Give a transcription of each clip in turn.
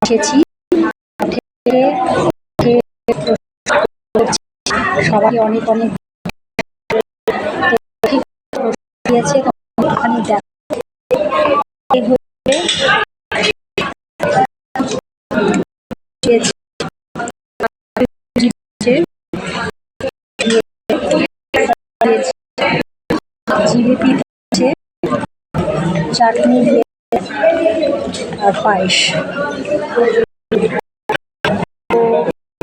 এসেছি সবাই অনেক অনেক দিয়েছে ওখানে জিলিপি দিয়েছে, চাটনি আর পায়েস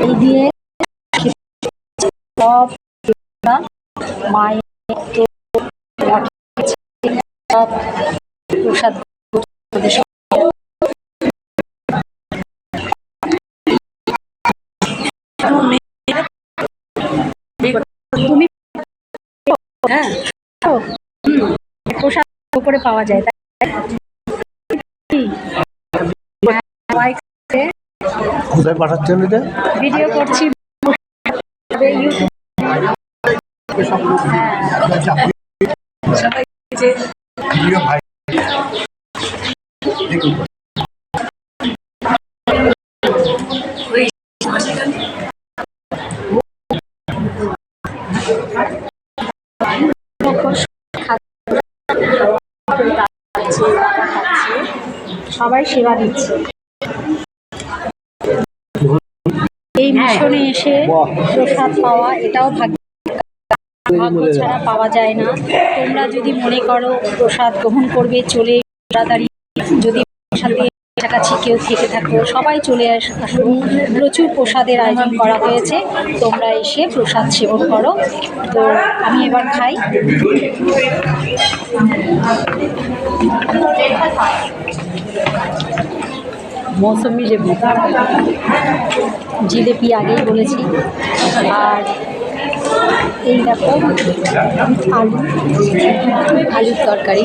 এই দিয়ে সব মায়ের সব প্রসাদ তুমি হ্যাঁ প্রসাদ করে পাওয়া যায় কোথায় পাঠাচ্ছেন এটা? ভিডিও করছি সবাই সেবা দিচ্ছে। এই মিশনে এসে প্রসাদ পাওয়া এটাও ভাগ্য ছাড়া পাওয়া যায় না। তোমরা যদি মনে করো প্রসাদ গ্রহণ করবে, চলে তাড়াতাড়ি যদি প্রসাদের কাছাকাছি কেউ থেকে থাকো সবাই চলে আসো। প্রচুর প্রসাদের আয়োজন করা হয়েছে, তোমরা এসে প্রসাদ সেবন করো। তো আমি এবার খাই। মৌসুমি লেবু, জিলিপি আগেই বলেছি, আর এই দেখো আলুর তরকারি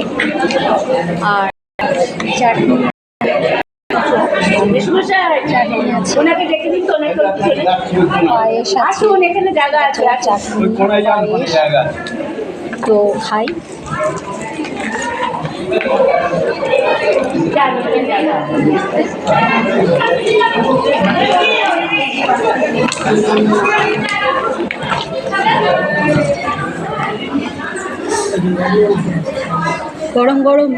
আর চাটনি পায়েস আছে, চাটনি পায়েস। তো খাই। গরম গরম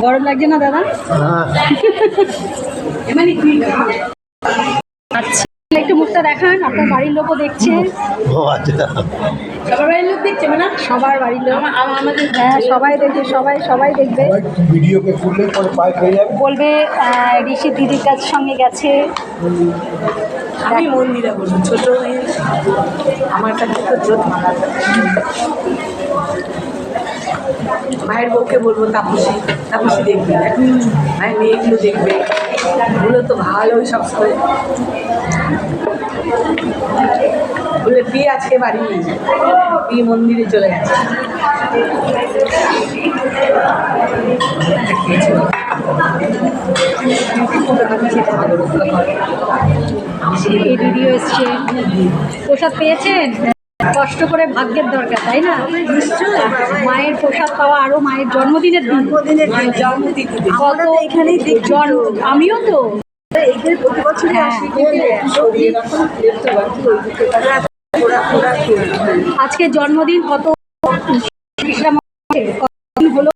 গরম লাগছে না দাদা? আচ্ছা, একটু মুখটা দেখান, আপনার বাড়ির লোকও দেখছে। সবার বাড়ির লোক দেখছে না? সবার বাড়ির লোক আমাদের, হ্যাঁ সবাই দেখবে, সবাই দেখবে। বলবে ঋষি দিদির কাছে সঙ্গে গেছে। আমি মন্দিরে বলবো ছোট হয়ে আমার কাছে তো জোট মালা, মায়ের বউকে বলবো তাপসী দেখবে, মায়ের মেয়েগুলো দেখবে, ওগুলো তো ভালোই সবসময় বলে বিয়ে আজকে বাড়ি নিয়ে যায়, বিয়ে মন্দিরে চলে গেছে। এই দিদিও এসছে। প্রসাদ পেয়েছেন? কষ্ট করে ভাগ্যের দরকার, তাই না? মায়ের প্রসাদ পাওয়া, আরো মায়ের জন্মদিনের কত এখানেই আমিও তো প্রতি বছর আজকে জন্মদিন কত হলো?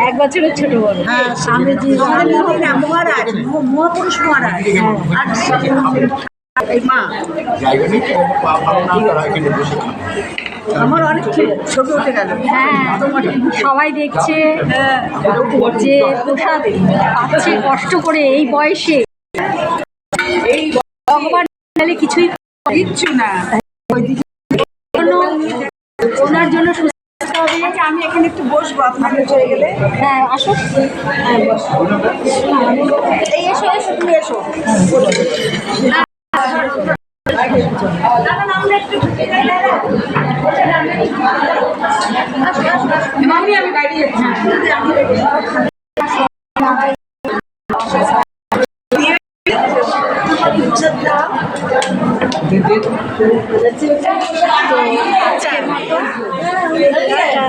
1 বছরের ছোট বড়। মহাপুরুষ মহারাজ আমার অনেক ছবি উঠে গেল। হ্যাঁ সবাই দেখছে যে প্রসাদ পাচ্ছে কষ্ট করে এই বয়সে। এই ভগবান কিছুই কিচ্ছু না, ওনার জন্য আমি এখানে একটু বসবো, আপনাকে চলে গেলে। হ্যাঁ আসো, এই এসো তুমি এসো। মামি আমি বাইরে যাচ্ছি। তো আজকের মতো টাটা।